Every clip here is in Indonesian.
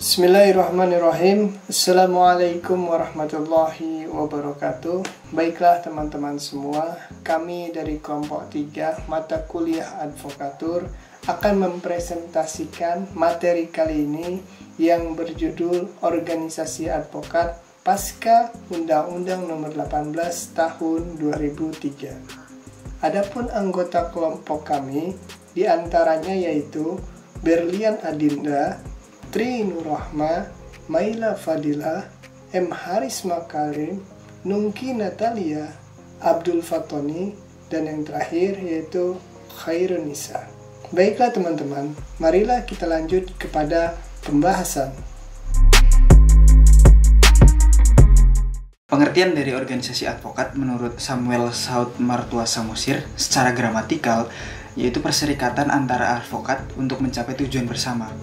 Bismillahirrahmanirrahim. Assalamualaikum warahmatullahi wabarakatuh. Baiklah teman-teman semua, kami dari kelompok 3 mata kuliah advokatur akan mempresentasikan materi kali ini yang berjudul Organisasi Advokat Pasca Undang-Undang Nomor 18 Tahun 2003. Adapun anggota kelompok kami diantaranya yaitu Berlian Adinda, Tri Nurrahma, Maila Fadilah, M. Haris Makarim, Nungki Natalia, Abdul Fatoni, dan yang terakhir yaitu Khairun Nisa. Baiklah teman-teman, marilah kita lanjut kepada pembahasan. Pengertian dari organisasi advokat menurut Samuel Saud Martua Samosir secara gramatikal yaitu perserikatan antara advokat untuk mencapai tujuan bersama,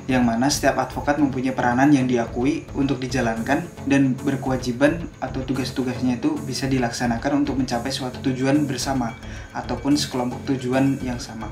yang mana setiap advokat mempunyai peranan yang diakui untuk dijalankan dan berkewajiban atau tugas-tugasnya itu bisa dilaksanakan untuk mencapai suatu tujuan bersama ataupun sekelompok tujuan yang sama.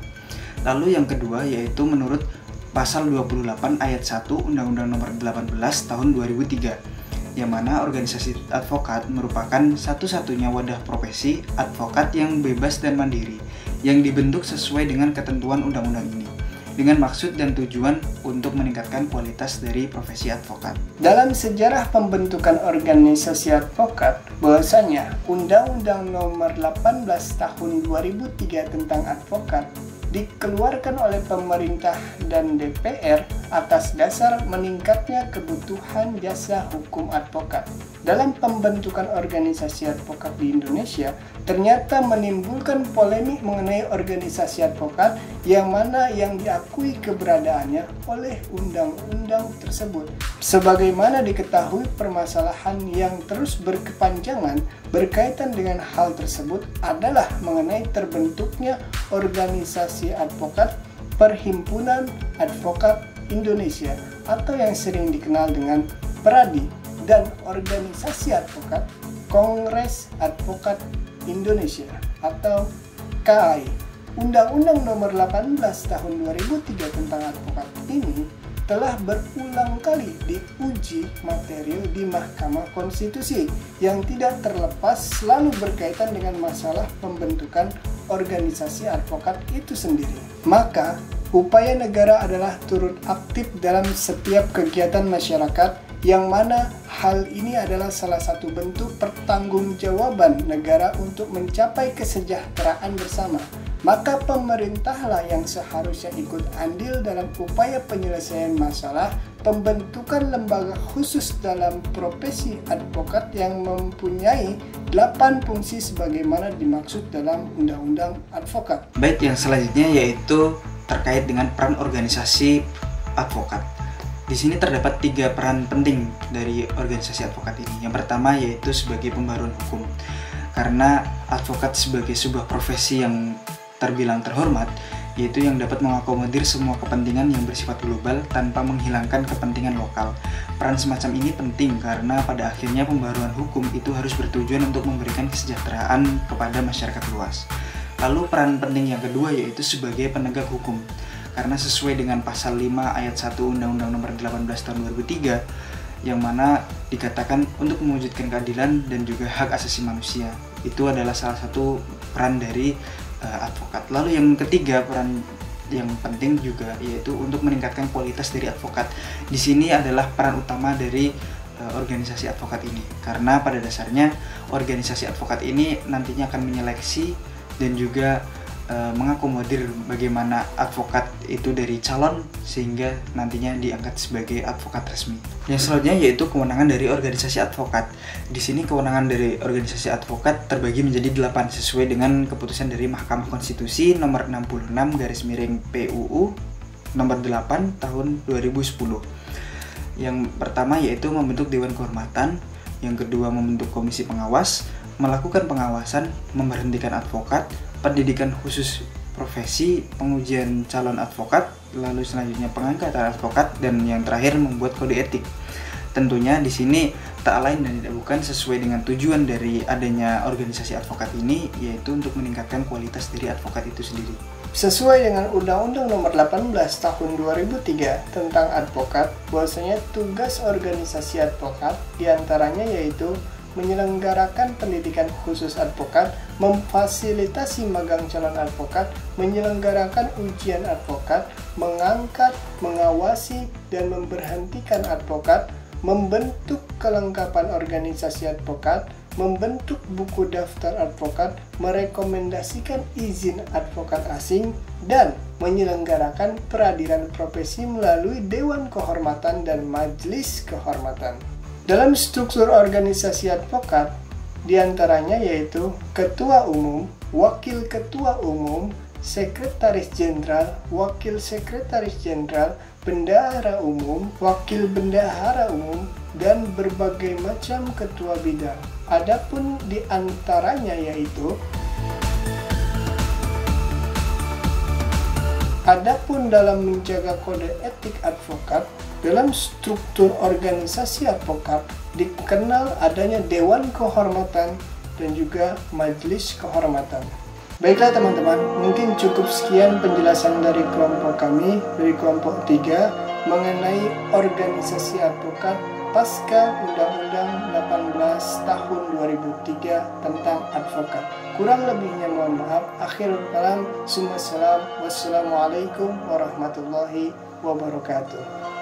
Lalu yang kedua yaitu menurut pasal 28 ayat 1 Undang-Undang Nomor 18 Tahun 2003, yang mana organisasi advokat merupakan satu-satunya wadah profesi advokat yang bebas dan mandiri yang dibentuk sesuai dengan ketentuan undang-undang ini, dengan maksud dan tujuan untuk meningkatkan kualitas dari profesi advokat. Dalam sejarah pembentukan organisasi advokat, bahwasanya Undang-Undang Nomor 18 Tahun 2003 tentang advokat dikeluarkan oleh pemerintah dan DPR atas dasar meningkatnya kebutuhan jasa hukum advokat. Dalam pembentukan organisasi advokat di Indonesia, ternyata menimbulkan polemik mengenai organisasi advokat yang mana yang diakui keberadaannya oleh undang-undang tersebut. Sebagaimana diketahui, permasalahan yang terus berkepanjangan berkaitan dengan hal tersebut adalah mengenai terbentuknya organisasi advokat Perhimpunan Advokat Indonesia atau yang sering dikenal dengan PERADI, dan organisasi advokat Kongres Advokat Indonesia atau KAI. Undang-Undang Nomor 18 Tahun 2003 tentang advokat ini telah berulang kali diuji material di Mahkamah Konstitusi yang tidak terlepas selalu berkaitan dengan masalah pembentukan organisasi advokat itu sendiri. Maka, upaya negara adalah turut aktif dalam setiap kegiatan masyarakat, yang mana hal ini adalah salah satu bentuk pertanggungjawaban negara untuk mencapai kesejahteraan bersama. Maka pemerintahlah yang seharusnya ikut andil dalam upaya penyelesaian masalah pembentukan lembaga khusus dalam profesi advokat yang mempunyai 8 fungsi sebagaimana dimaksud dalam Undang-Undang Advokat. Baik, yang selanjutnya yaitu terkait dengan peran organisasi advokat. Di sini terdapat 3 peran penting dari organisasi advokat ini. Yang pertama yaitu sebagai pembaruan hukum. Karena advokat sebagai sebuah profesi yang terbilang terhormat, yaitu yang dapat mengakomodir semua kepentingan yang bersifat global tanpa menghilangkan kepentingan lokal. Peran semacam ini penting karena pada akhirnya pembaruan hukum itu harus bertujuan untuk memberikan kesejahteraan kepada masyarakat luas. Lalu peran penting yang kedua yaitu sebagai penegak hukum. Karena sesuai dengan pasal 5 ayat 1 Undang-Undang Nomor 18 Tahun 2003, yang mana dikatakan untuk mewujudkan keadilan dan juga hak asasi manusia. Itu adalah salah satu peran dari advokat. Lalu yang ketiga peran yang penting juga yaitu untuk meningkatkan kualitas dari advokat. Di sini adalah peran utama dari organisasi advokat ini. Karena pada dasarnya organisasi advokat ini nantinya akan menyeleksi dan juga mengakomodir bagaimana advokat itu dari calon sehingga nantinya diangkat sebagai advokat resmi. Yang selanjutnya yaitu kewenangan dari organisasi advokat. Di sini kewenangan dari organisasi advokat terbagi menjadi 8 sesuai dengan keputusan dari Mahkamah Konstitusi nomor 66/PUU nomor 8 tahun 2010. Yang pertama yaitu membentuk Dewan Kehormatan, yang kedua membentuk komisi pengawas, melakukan pengawasan, memberhentikan advokat, pendidikan khusus profesi, pengujian calon advokat, lalu selanjutnya pengangkatan advokat, dan yang terakhir membuat kode etik. Tentunya di sini tak lain dan tidak bukan sesuai dengan tujuan dari adanya organisasi advokat ini, yaitu untuk meningkatkan kualitas dari advokat itu sendiri. Sesuai dengan Undang-Undang Nomor 18 Tahun 2003 tentang advokat, bahwasanya tugas organisasi advokat diantaranya yaitu menyelenggarakan pendidikan khusus advokat, memfasilitasi magang calon advokat, menyelenggarakan ujian advokat, mengangkat, mengawasi, dan memberhentikan advokat, membentuk kelengkapan organisasi advokat, membentuk buku daftar advokat, merekomendasikan izin advokat asing, dan menyelenggarakan peradilan profesi melalui Dewan Kehormatan dan Majelis Kehormatan. Dalam struktur organisasi advokat, diantaranya yaitu Ketua Umum, Wakil Ketua Umum, Sekretaris Jenderal, Wakil Sekretaris Jenderal, Bendahara Umum, Wakil Bendahara Umum, dan berbagai macam ketua bidang. Adapun diantaranya yaitu Adapun dalam menjaga kode etik advokat, dalam struktur organisasi advokat dikenal adanya Dewan Kehormatan dan juga Majelis Kehormatan. Baiklah teman-teman, mungkin cukup sekian penjelasan dari kelompok kami, dari kelompok 3, mengenai organisasi advokat pasca Undang-Undang 18 Tahun 2003 tentang advokat. Kurang lebihnya mohon maaf. Akhirul kalam, wassalamualaikum warahmatullahi wabarakatuh.